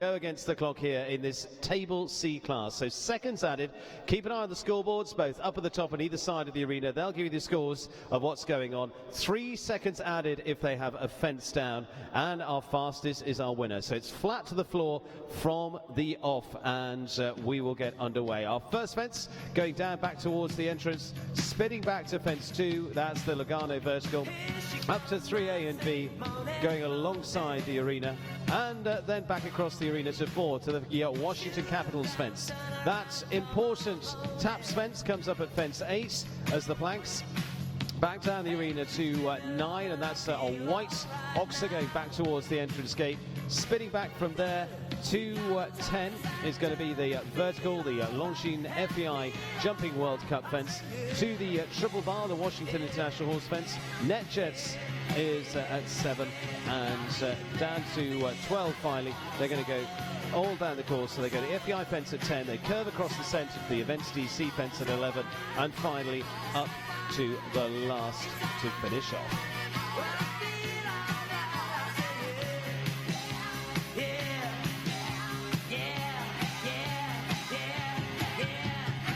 Go against the clock here in this Table C class. So seconds added. Keep an eye on the scoreboards, both up at the top and either side of the arena. They'll give you the scores of what's going on. 3 seconds added if they have a fence down. And our fastest is our winner. So it's flat to the floor from the off, and we will get underway. Our first fence going down back towards the entrance, spinning back to fence 2. That's the Lugano vertical. Up to 3A and B, going alongside the arena. And then back across the arena to 4 to the Washington Capitals fence. That important taps fence comes up at fence 8 as the planks back down the arena to 9, and that's a white oxer going back towards the entrance gate. Spinning back from there to 10 is going to be the vertical, the Longines FEI Jumping World Cup fence. To the triple bar, the Washington International Horse fence. NetJets is at 7, and down to 12 finally. They're going to go all down the course, so they go to the FEI fence at 10, they curve across the centre to the Events DC fence at 11, and finally up to the last to finish off.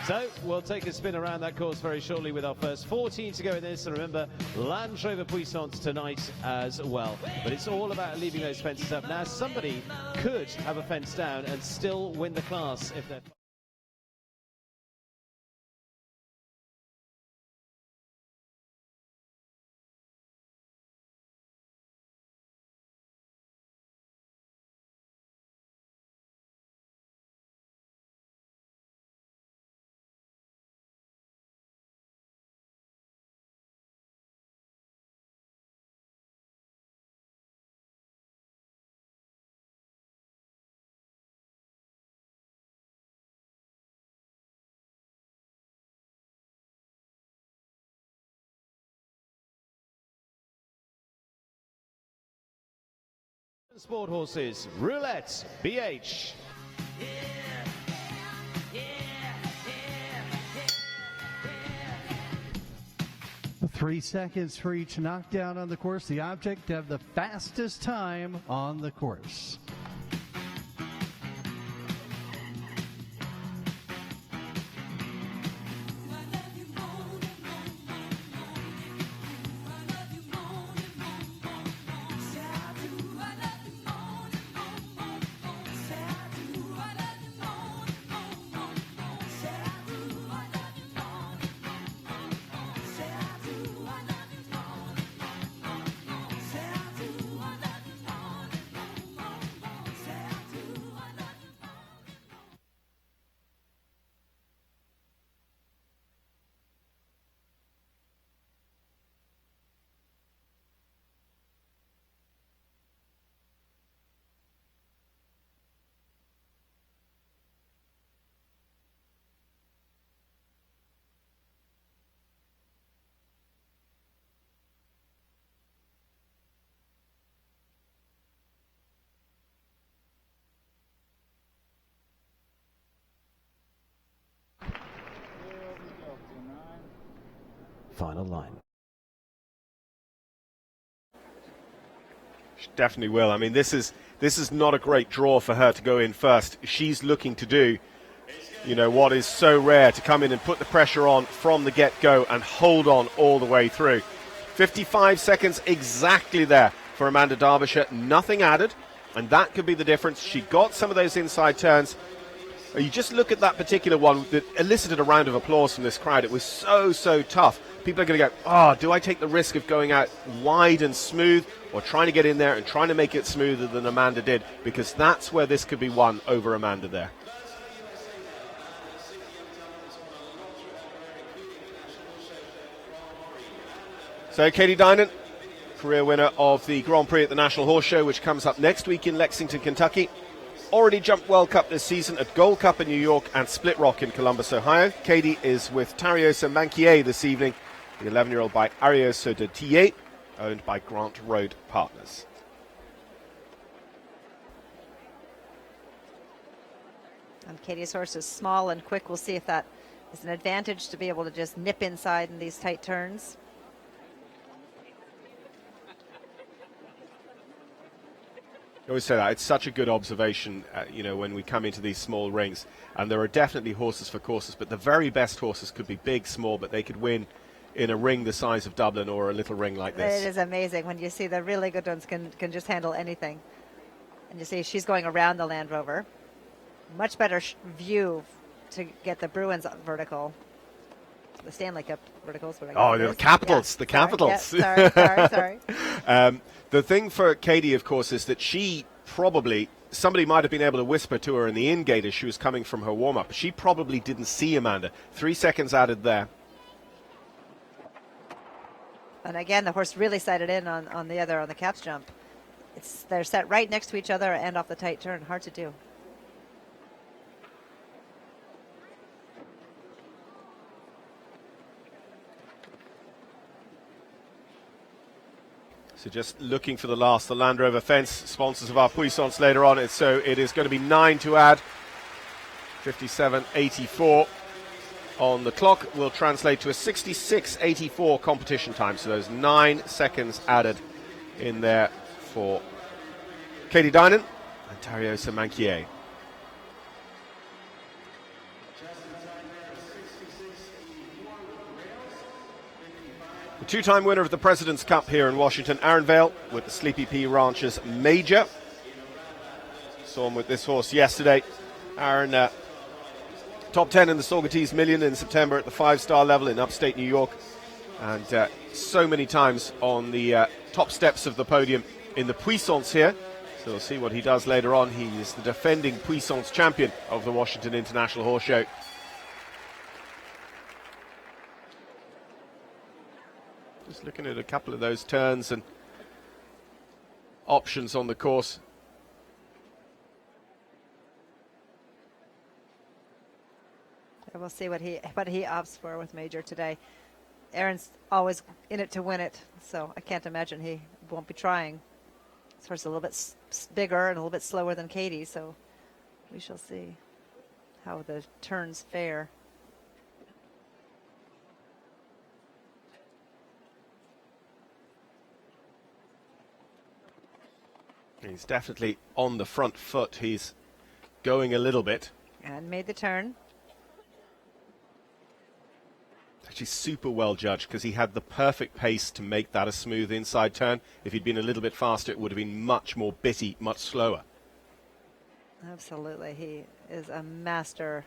So we'll take a spin around that course very shortly with our first 14 to go in this, and remember, Land Rover Puissance tonight as well. But it's all about leaving those fences up. Now somebody could have a fence down and still win the class if they're... Sport horses, Roulette, BH. 3 seconds for each knockdown on the course. The object to have the fastest time on the course. Final line. She definitely will. I mean, this is not a great draw for her to go in first. She's looking to do, you know, what is so rare, to come in and put the pressure on from the get-go and hold on all the way through. 55 seconds exactly there for Amanda Derbyshire. Nothing added, and that could be the difference. She got some of those inside turns. You just look at that particular one that elicited a round of applause from this crowd. It was so tough. People are going to go, oh, do I take the risk of going out wide and smooth, or trying to get in there and trying to make it smoother than Amanda did? Because that's where this could be won over Amanda there. So Katie Dinan, career winner of the Grand Prix at the National Horse Show, which comes up next week in Lexington, Kentucky. Already jumped World Cup this season at Gold Cup in New York and Split Rock in Columbus, Ohio. Katie is with Tariosa Manquier this evening, the 11-year-old by Arioso de Tillet, owned by Grant Road Partners. And Katie's horse is small and quick. We'll see if that is an advantage to be able to just nip inside in these tight turns. I always say that. It's such a good observation, when we come into these small rings. And there are definitely horses for courses, but the very best horses could be big, small, but they could win in a ring the size of Dublin or a little ring like this. It is amazing when you see the really good ones can just handle anything. And you see she's going around the Land Rover. Much better view to get the Bruins vertical. The Stanley Cup verticals. The Capitals. Yeah. The Capitals. Yeah, sorry. The thing for Katie, of course, is that somebody might have been able to whisper to her in the in-gate as she was coming from her warm-up. She probably didn't see Amanda. 3 seconds added there. And again, the horse really sighted in on the caps jump. They're set right next to each other and off the tight turn. Hard to do. So just looking for the Land Rover fence, sponsors of our Puissance later on. So it is going to be 9 to add. 57.84 on the clock will translate to a 66.84 competition time. So those 9 seconds added in there for Katie Dinan and Tariosa Manquier. The two-time winner of the President's Cup here in Washington, Erynn Vale, with the Sleepy Pea Ranchers Major. Saw him with this horse yesterday. Erynn, top 10 in the Saugerties Million in September at the 5-star level in upstate New York. And so many times on the top steps of the podium in the Puissance here. So we'll see what he does later on. He is the defending Puissance champion of the Washington International Horse Show. Just looking at a couple of those turns and options on the course. We'll see what he opts for with Major today. Erin's always in it to win it, so I can't imagine he won't be trying. This horse is a little bit bigger and a little bit slower than Katie, so we shall see how the turns fare. He's definitely on the front foot. He's going a little bit. And made the turn. Actually super well judged because he had the perfect pace to make that a smooth inside turn. If he'd been a little bit faster, it would have been much more bitty, much slower. Absolutely. He is a master.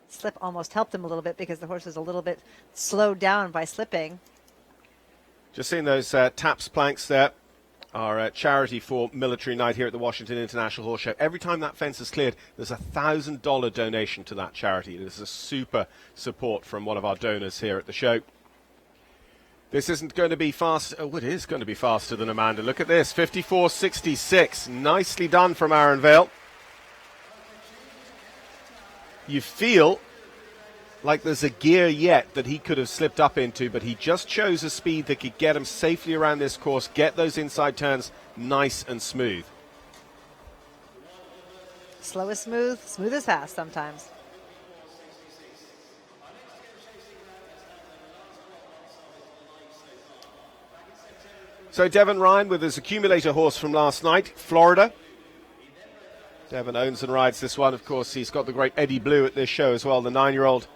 Slip almost helped him a little bit because the horse was a little bit slowed down by slipping. Just seeing those taps planks there. Our charity for Military Night here at the Washington International Horse Show. Every time that fence is cleared, there's a $1,000 donation to that charity. It is a super support from one of our donors here at the show. This isn't going to be fast. Oh, it is going to be faster than Amanda. Look at this, 54.66. Nicely done from Erynn Vale. You feel like there's a gear yet that he could have slipped up into, but he just chose a speed that could get him safely around this course, get those inside turns nice and smooth. Slow is smooth, smooth is fast sometimes. So Devin Ryan with his accumulator horse from last night, Florida. Devin owns and rides this one. Of course, he's got the great Eddie Blue at this show as well, the 9-year-old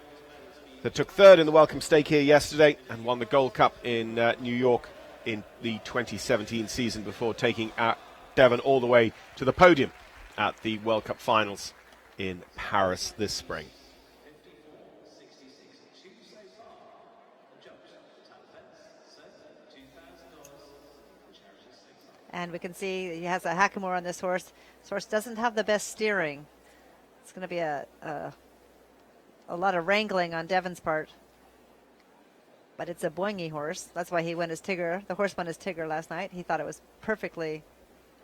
that took third in the Welcome Stake here yesterday and won the Gold Cup in New York in the 2017 season before taking Devin all the way to the podium at the World Cup finals in Paris this spring. And we can see he has a hackamore on this horse. This horse doesn't have the best steering. It's going to be a lot of wrangling on Devin's part. But it's a boingy horse. That's why he won his Tigger. The horse won his Tigger last night. He thought it was perfectly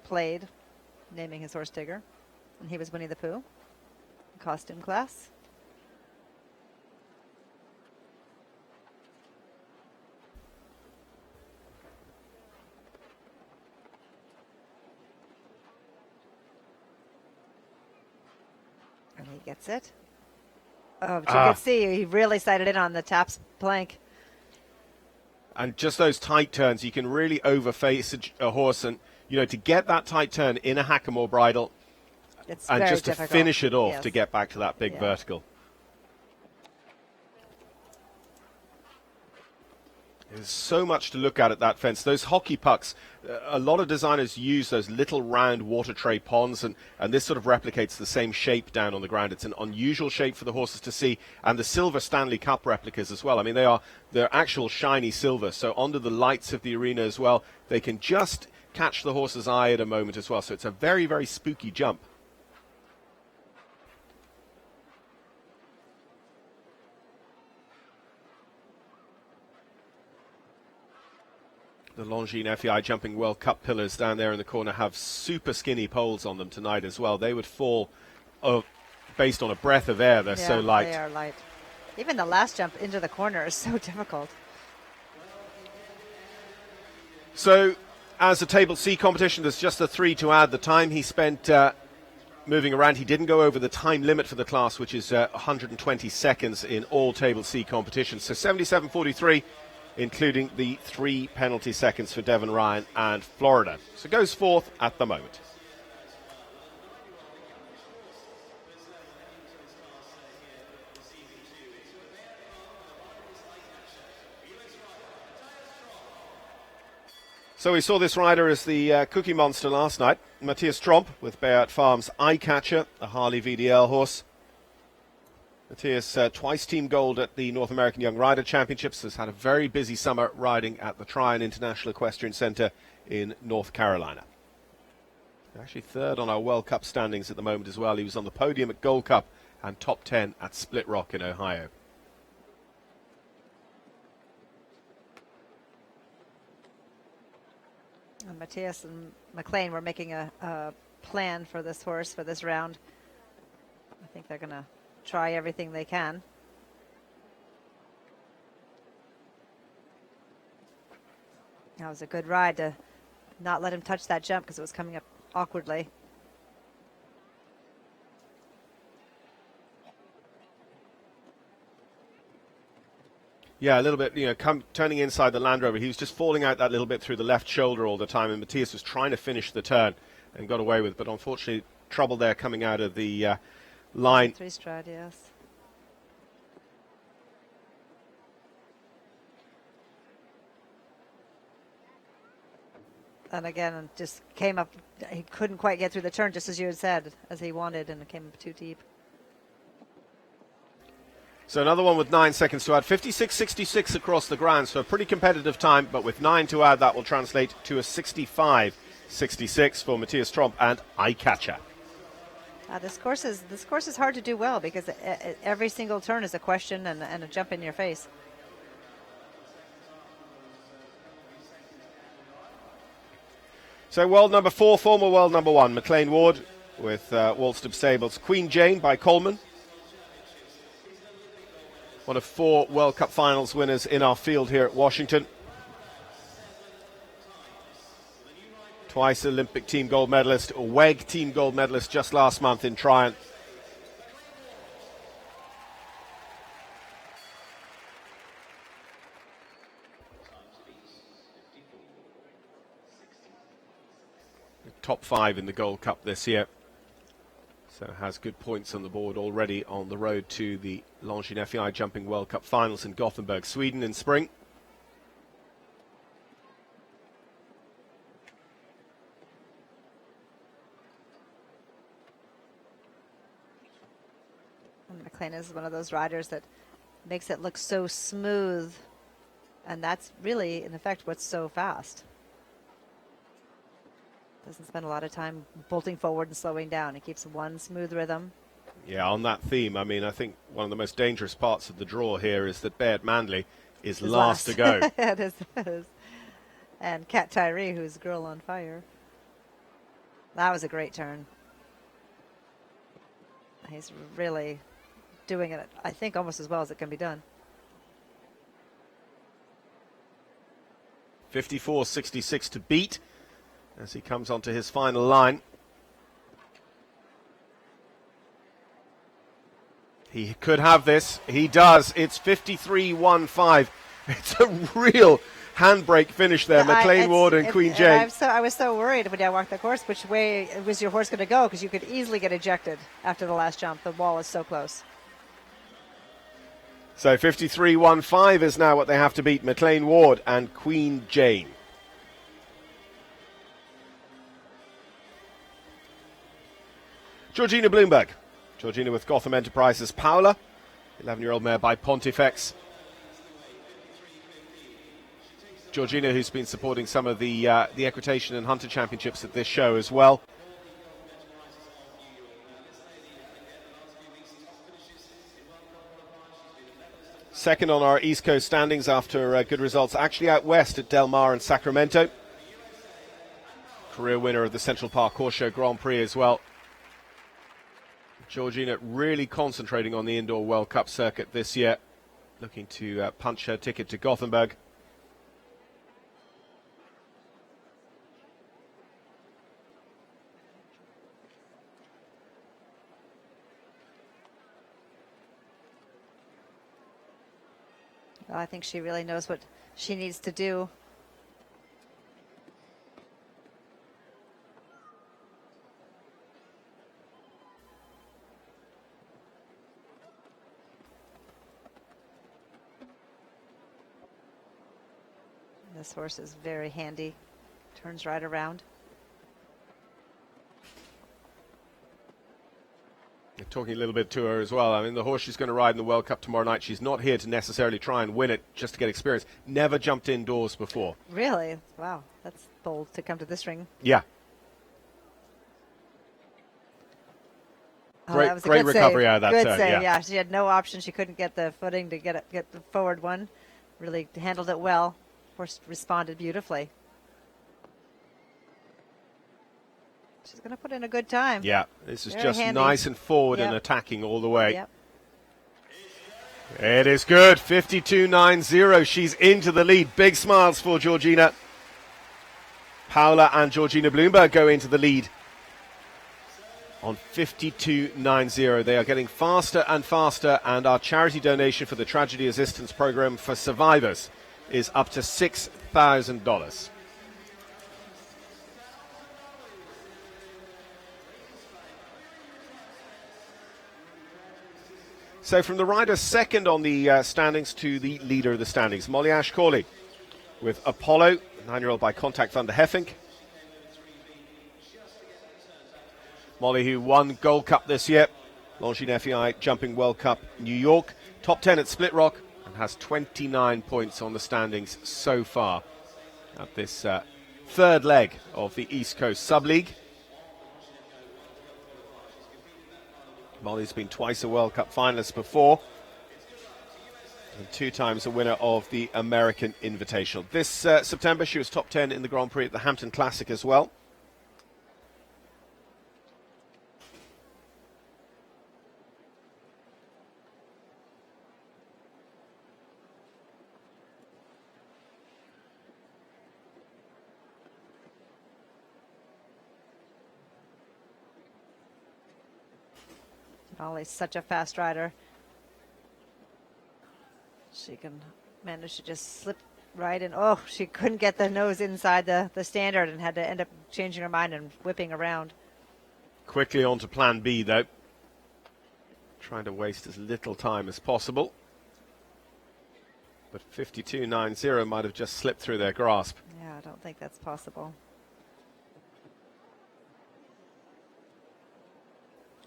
played, naming his horse Tigger. And he was Winnie the Pooh. Costume class. And he gets it. Oh, but you could see he really sighted in on the taps plank. And just those tight turns, you can really overface a horse, and to get that tight turn in a Hackamore bridle, It's and very just difficult. to finish it off Yes. to get back to that big Yeah. vertical. There's so much to look at that fence. Those hockey pucks, a lot of designers use those little round water tray ponds, and this sort of replicates the same shape down on the ground. It's an unusual shape for the horses to see, and the silver Stanley Cup replicas as well. I mean, they're actual shiny silver, so under the lights of the arena as well, they can just catch the horse's eye at a moment as well. So it's a very, very spooky jump. The Longines FEI Jumping World Cup pillars down there in the corner have super skinny poles on them tonight as well. They would fall based on a breath of air. They're so light. They are light. Even the last jump into the corner is so difficult. So, as a Table C competition, there's just the 3 to add. The time he spent moving around, he didn't go over the time limit for the class, which is 120 seconds in all Table C competitions. So 77.43. Including the 3 penalty seconds for Devin Ryan and Florida. So goes fourth at the moment. So we saw this rider as the Cookie Monster last night. Mattias Tromp with Bayard Farms Eye Catcher, a Harley VDL horse. Mattias, twice team gold at the North American Young Rider Championships, has had a very busy summer riding at the Tryon International Equestrian Center in North Carolina. Actually third on our World Cup standings at the moment as well. He was on the podium at Gold Cup and top 10 at Split Rock in Ohio. And Mattias and McClain were making a plan for this horse for this round. I think they're going to try everything they can. That was a good ride to not let him touch that jump because it was coming up awkwardly. Yeah, a little bit, turning inside the Land Rover. He was just falling out that little bit through the left shoulder all the time, and Mattias was trying to finish the turn and got away with it. But unfortunately, trouble there coming out of the line. 3 stride, yes. And again, just came up, he couldn't quite get through the turn, just as you had said, as he wanted, and it came up too deep. So another one with 9 seconds to add. 56.66 across the ground, so a pretty competitive time, but with 9 to add, that will translate to a 65.66 for Mattias Tromp and Eye Catcher. This course is hard to do well because every single turn is a question and a jump in your face. So world number 4, former world number 1, McClain Ward with Wallston Stables. Queen Jane by Coleman. One of 4 World Cup finals winners in our field here at Washington. Twice Olympic team gold medalist, a WEG team gold medalist just last month in Tryon. Top 5 in the Gold Cup this year. So has good points on the board already on the road to the Longines FEI Jumping World Cup finals in Gothenburg, Sweden in spring. And McClain is one of those riders that makes it look so smooth, and that's really, in effect, what's so fast. Doesn't spend a lot of time bolting forward and slowing down. He keeps one smooth rhythm. Yeah, on that theme, I mean, I think one of the most dangerous parts of the draw here is that Mändli is last to go. It is. And Cat Tyree, who's Girl on Fire. That was a great turn. He's really doing it, I think, almost as well as it can be done. 54.66 to beat as he comes onto his final line. He could have this. He does. It's 53.15. It's a real handbrake finish there. McClain Ward and Queen Jane. I was so worried when I walked the course which way was your horse going to go, because you could easily get ejected after the last jump. The wall is so close. So 53.15 is now what they have to beat, McClain Ward and Queen Jane. Georgina Bloomberg. Georgina with Gotham Enterprises. Paula, 11-year-old mare by Pontifex. Georgina, who's been supporting some of the Equitation and Hunter Championships at this show as well. Second on our East Coast standings after good results actually out west at Del Mar and Sacramento. Career winner of the Central Park Kocher Grand Prix as well. Georgina really concentrating on the Indoor World Cup circuit this year, looking to punch her ticket to Gothenburg. Well, I think she really knows what she needs to do. This horse is very handy. Turns right around. Talking a little bit to her as well. I mean, the horse she's going to ride in the World Cup tomorrow night, she's not here to necessarily try and win it, just to get experience. Never jumped indoors before. Really? Wow, that's bold to come to this ring. Yeah. Oh, Great, that was a great good recovery save. out of that good turn. save, Yeah. She had no option. She couldn't get the footing to get the forward one. Really handled it well. Horse responded beautifully. She's going to put in a good time. Yeah, this is Very just handy. nice and forward Yep. and attacking all the way. Yep. It is good. 52.90. She's into the lead. Big smiles for Georgina. Paula and Georgina Bloomberg go into the lead on 52.90. They are getting faster and faster, and our charity donation for the Tragedy Assistance Program for Survivors is up to $6,000. So from the rider second on the standings to the leader of the standings, Molly Ashe Cawley with Apollo, 9-year-old by Contact Van der Heffink. Molly, who won Gold Cup this year, Longines FEI Jumping World Cup New York, top 10 at Split Rock, and has 29 points on the standings so far at this third leg of the East Coast Sub-League. Molly's been twice a World Cup finalist before, and 2 times a winner of the American Invitational. This September she was top 10 in the Grand Prix at the Hampton Classic as well. Molly's such a fast rider. She can manage to just slip right in. Oh, she couldn't get the nose inside the standard and had to end up changing her mind and whipping around. Quickly on to plan B, though. Trying to waste as little time as possible. But 52.90 might have just slipped through their grasp. Yeah, I don't think that's possible.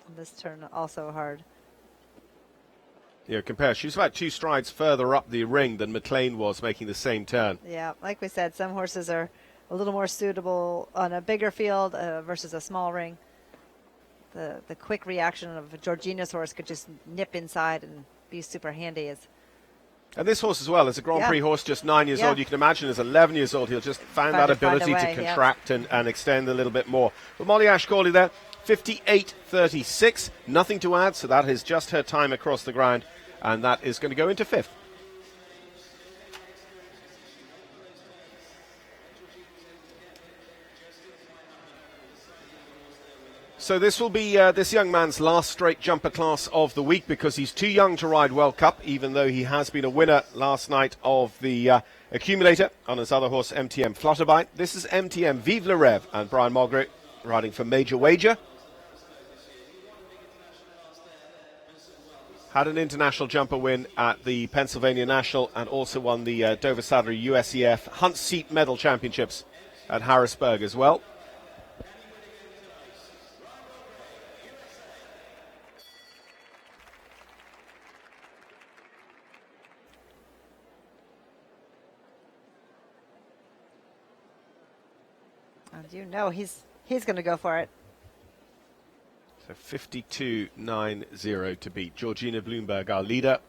And this turn also hard. Yeah, compare. She was about 2 strides further up the ring than McClain was making the same turn. Yeah, like we said, some horses are a little more suitable on a bigger field versus a small ring. The quick reaction of Georgina's horse could just nip inside and be super handy. And this horse as well, as a Grand Prix horse, just 9 years old. You can imagine as 11 years old, he'll just find that ability to contract and extend a little bit more. But Molly Ashe Cawley there, 58.36. Nothing to add, so that is just her time across the ground. And that is going to go into 5th. So this will be this young man's last straight jumper class of the week because he's too young to ride World Cup, even though he has been a winner last night of the accumulator on his other horse, MTM Flutterby. This is MTM Vive le Rêve and Brian Moggre riding for Major Wager. Had an international jumper win at the Pennsylvania National and also won the Dover Saddler USEF Hunt Seat Medal Championships at Harrisburg as well. And you know he's going to go for it. So 52.90 to beat. Georgina Bloomberg, our leader.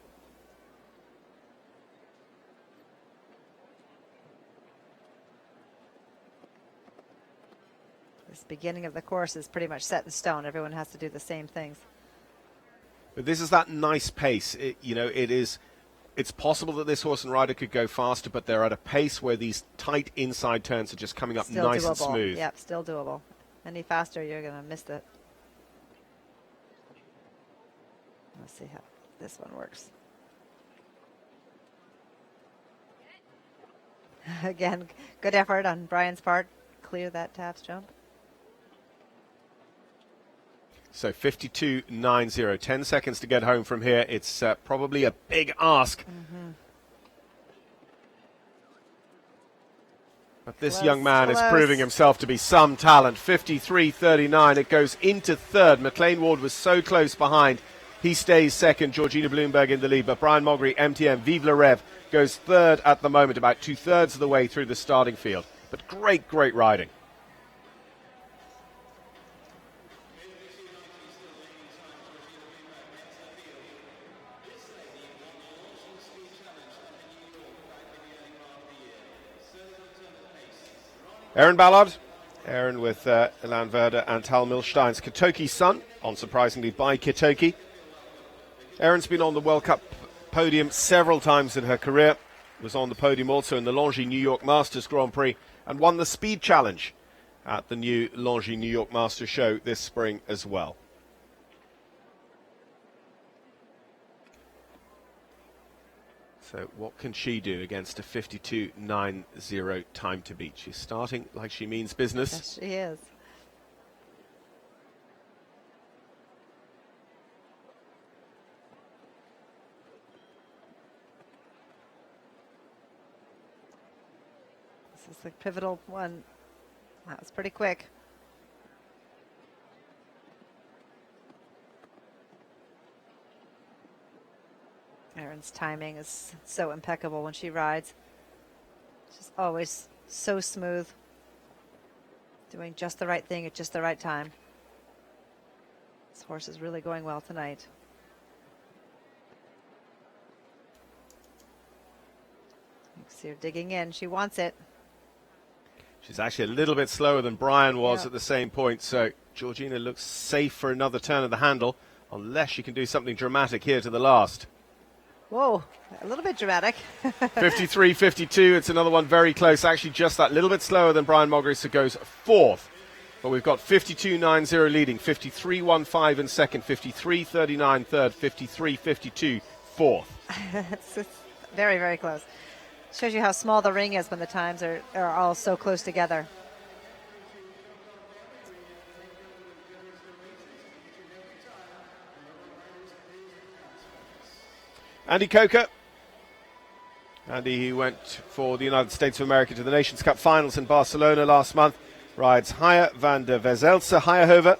This beginning of the course is pretty much set in stone. Everyone has to do the same things. But this is that nice pace. It's possible that this horse and rider could go faster, but they're at a pace where these tight inside turns are just coming up Still nice doable. and smooth. Yep, still doable. Any faster, you're going to miss it. Let's see how this one works. Again, good effort on Brian's part. Clear that taps jump. So 52.90, 10 seconds to get home from here. It's probably a big ask. But this young man is proving himself to be some talent. 53.39, it goes into third. McClain Ward was so close behind. He stays second, Georgina Bloomberg in the lead. But Brian Moggre, MTM, Vive le Rêve, goes third at the moment, about 2/3 of the way through the starting field. But great, great riding. Erynn Ballard, Erynn with Elan Verder and Tal Milstein's Kitoki's son, unsurprisingly by Kitoki. Erin's been on the World Cup podium several times in her career, was on the podium also in the Longines New York Masters Grand Prix and won the Speed Challenge at the new Longines New York Masters show this spring as well. So what can she do against a 52.90 time to beat? She's starting like she means business. Yes, she is. This is the pivotal one. That was pretty quick. Erin's timing is so impeccable when she rides. She's always so smooth. Doing just the right thing at just the right time. This horse is really going well tonight. You can see her digging in. She wants it. She's actually a little bit slower than Brian was at the same point, so Georgina looks safe for another turn of the handle, unless she can do something dramatic here to the last. Whoa, a little bit dramatic. 53.52, it's another one very close, actually just that little bit slower than Brian Moggre, so goes fourth. But we've got 52.90 leading, 53.15 in second, 53.39 third, 53.52 fourth. It's very, very close. Shows you how small the ring is when the times are all so close together. Andy Kocher. Andy, who went for the United States of America to the Nations Cup finals in Barcelona last month, rides Higher van der Vezelse Heyerhover.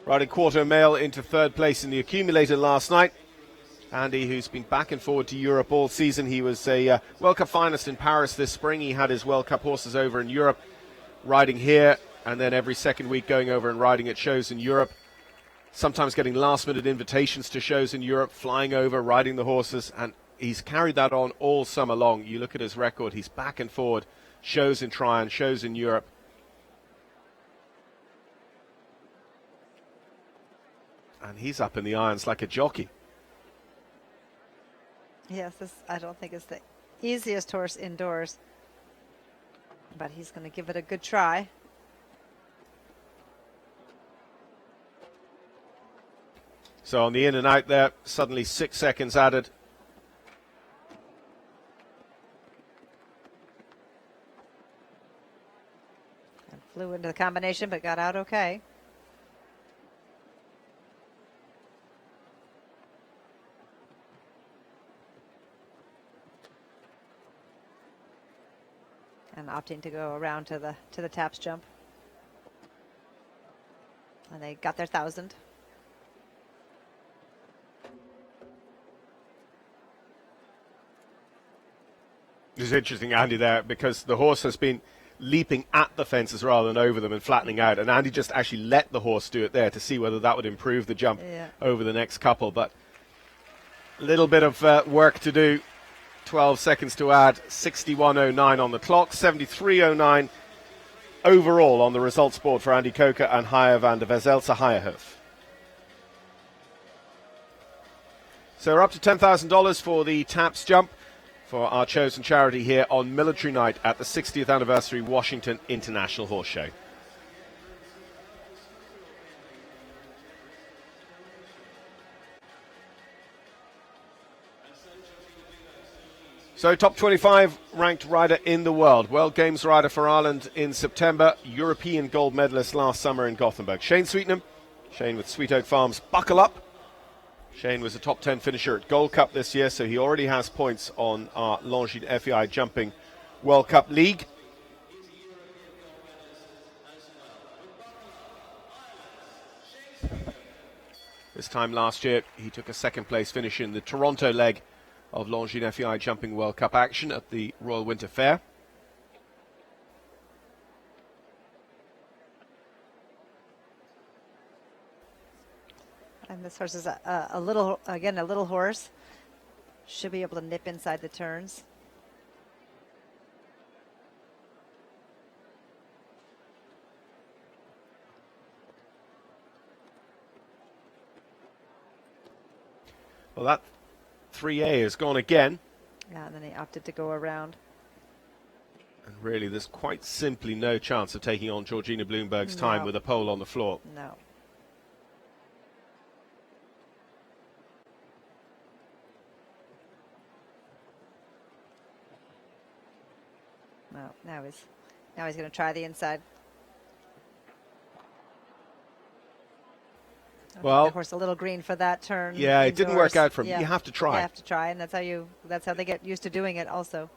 Riding quarter mile into third place in the accumulator last night. Andy, who's been back and forward to Europe all season. He was a World Cup finalist in Paris this spring. He had his World Cup horses over in Europe, riding here, and then every second week going over and riding at shows in Europe. Sometimes getting last-minute invitations to shows in Europe, flying over, riding the horses, and he's carried that on all summer long. You look at his record, he's back and forward, shows in Tryon, shows in Europe. And he's up in the irons like a jockey. Yes, this I don't think is the easiest horse indoors. But he's going to give it a good try. So on the in and out there, suddenly 6 seconds added. And flew into the combination, but got out okay. And opting to go around to the taps jump. And they got their 1,000. It's interesting, Andy, there, because the horse has been leaping at the fences rather than over them and flattening out. And Andy just actually let the horse do it there to see whether that would improve the jump over the next couple. But a little bit of work to do. 12 seconds to add, 61.09 on the clock, 73.09 overall on the results board for Andy Kocher and Haya van der Vezelse Hayerhof. So we're up to $10,000 for the taps jump for our chosen charity here on Military Night at the 60th anniversary Washington International Horse Show. So top 25 ranked rider in the world. World Games rider for Ireland in September. European gold medalist last summer in Gothenburg. Shane Sweetnam. Shane with Sweet Oak Farms. Buckle Up. Shane was a top 10 finisher at Gold Cup this year, so he already has points on our Longines FEI Jumping World Cup League. This time last year, he took a second place finish in the Toronto leg of Longines FEI Jumping World Cup action at the Royal Winter Fair. And this horse is a little horse. Should be able to nip inside the turns. Well, that 3A is gone again. Yeah, and then he opted to go around. And really, there's quite simply no chance of taking on Georgina Bloomberg's time with a pole on the floor. No. No, now he's going to try the inside. Well, the horse a little green for that turn. Yeah, it didn't work out for him. Yeah. You have to try. You have to try, and that's how they get used to doing it also.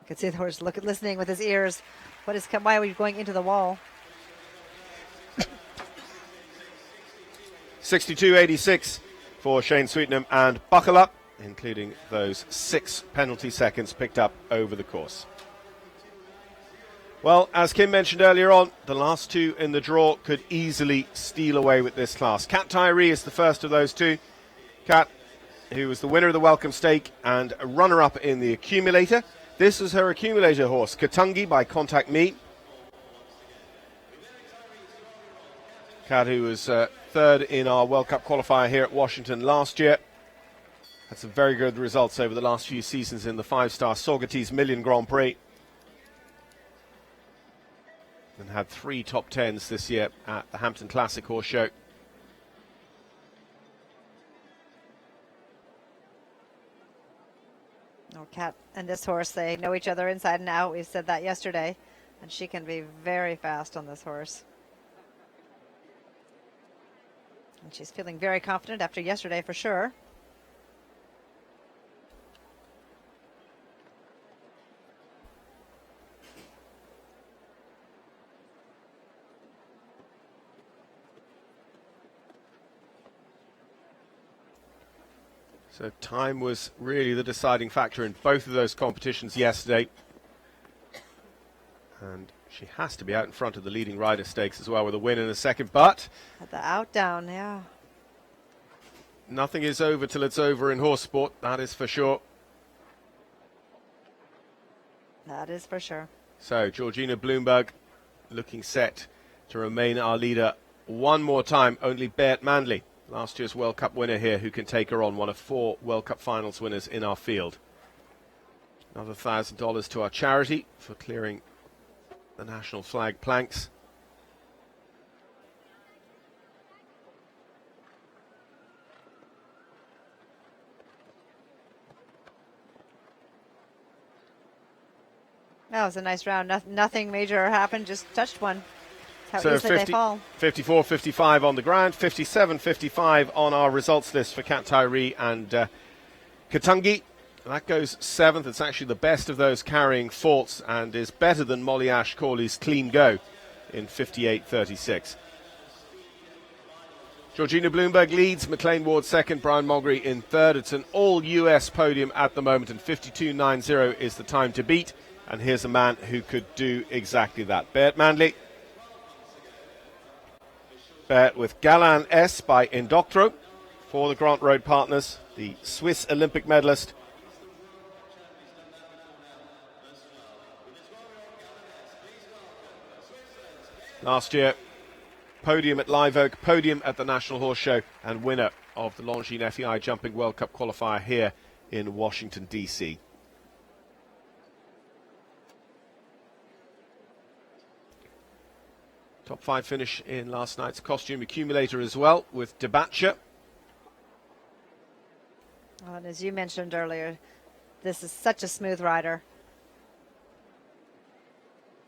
You can see the horse listening with his ears. Why are we going into the wall? 62.86 for Shane Sweetnam and Buckle Up, including those 6 penalty seconds picked up over the course. Well, as Kim mentioned earlier on, the last 2 in the draw could easily steal away with this class. Cat Tyree is the first of those 2. Cat, who was the winner of the Welcome Stake and a runner-up in the Accumulator. This is her Accumulator horse, Katungi by Contact Me. Cat, who was third in our World Cup qualifier here at Washington last year. Had some very good results over the last few seasons in the 5-star Saugerties Million Grand Prix. And had 3 top 10s this year at the Hampton Classic Horse Show. Oh, Cat and this horse, they know each other inside and out. We said that yesterday. And she can be very fast on this horse. And she's feeling very confident after yesterday for sure. So time was really the deciding factor in both of those competitions yesterday. And she has to be out in front of the leading rider stakes as well with a win in a second. But at the out-down, yeah. Nothing is over till it's over in horse sport, that is for sure. That is for sure. So Georgina Bloomberg looking set to remain our leader one more time. Only Mändli last year's World Cup winner here, who can take her on, one of 4 World Cup finals winners in our field. Another $1,000 to our charity for clearing the national flag planks. That was a nice round. Nothing major happened, just touched one. That's how So easily they fall. 54-55 on the ground, 57-55 on our results list for Kat Tyree and Katungi. That goes 7th. It's actually the best of those carrying faults and is better than Ashe Cawley's clean go in 58-36. Georgina Bloomberg leads, McClain Ward second, Brian Moggre in third. It's an all-US podium at the moment, and 52.90 is the time to beat. And here's a man who could do exactly that. Mändli. With Galan S by Indoctro for the Grant Road partners, the Swiss Olympic medalist. Last year, podium at Live Oak, podium at the National Horse Show, and winner of the Longines FEI Jumping World Cup qualifier here in Washington, D.C. Top 5 finish in last night's costume accumulator as well, with Debatcher. Well, and as you mentioned earlier, this is such a smooth rider.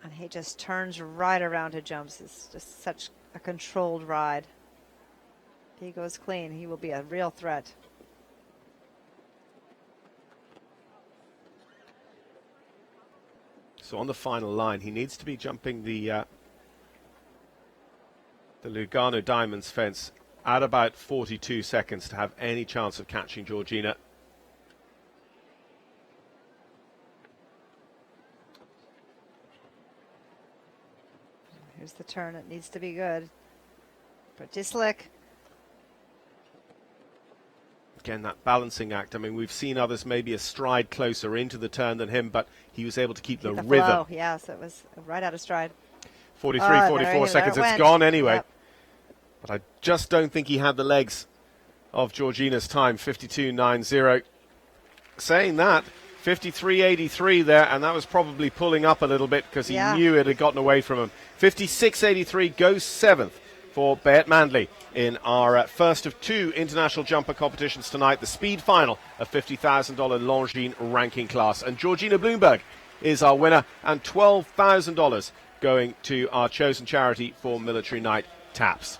And he just turns right around to jumps. It's just such a controlled ride. If he goes clean, he will be a real threat. So on the final line, he needs to be jumping the Lugano Diamonds fence at about 42 seconds to have any chance of catching Georgina. Here's the turn. It needs to be good. Pretty slick. Again, that balancing act. I mean, we've seen others maybe a stride closer into the turn than him, but he was able to keep the rhythm. Flow. Yes, it was right out of stride. 44 seconds. It's gone anyway. Yep. But I just don't think he had the legs of Georgina's time, 52.90. Saying that, 53.83 there, and that was probably pulling up a little bit because he knew it had gotten away from him. 56.83 goes 7th for Mändli in our first of 2 international jumper competitions tonight, the speed final of $50,000 Longines ranking class. And Georgina Bloomberg is our winner, and $12,000 going to our chosen charity for Military Night Taps.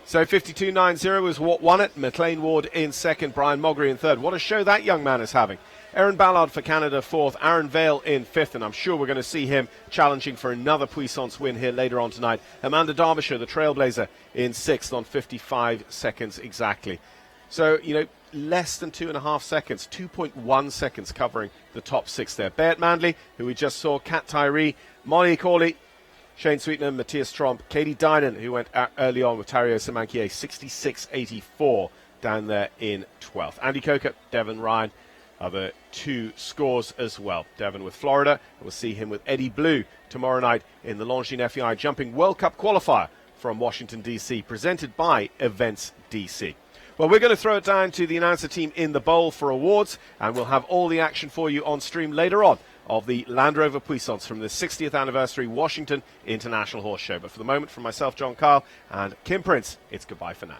So 52.90 was what won it. McClain Ward in second, Brian Moggre in third. What a show that young man is having. Erynn Ballard for Canada fourth, Aaron Vale in fifth, and I'm sure we're going to see him challenging for another Puissance win here later on tonight. Amanda Derbyshire, the trailblazer, in sixth on 55 seconds exactly. So, less than 2.5 seconds, 2.1 seconds covering the top 6 there. Mändli, who we just saw, Kat Tyree, Ashe Cawley, Shane Sweetnam, Mattias Tromp, Katie Dinan, who went early on with Tyree Samankier, 66.84 down there in 12th. Andy Kocher, Devin Ryan, other 2 scores as well. Devin with Florida, we'll see him with Eddie Blue tomorrow night in the Longines FEI Jumping World Cup qualifier from Washington, D.C., presented by Events DC. Well, we're going to throw it down to the announcer team in the bowl for awards, and we'll have all the action for you on stream later on of the Land Rover Puissance from the 60th anniversary Washington International Horse Show. But for the moment, from myself, John Kyle, and Kim Prince, it's goodbye for now.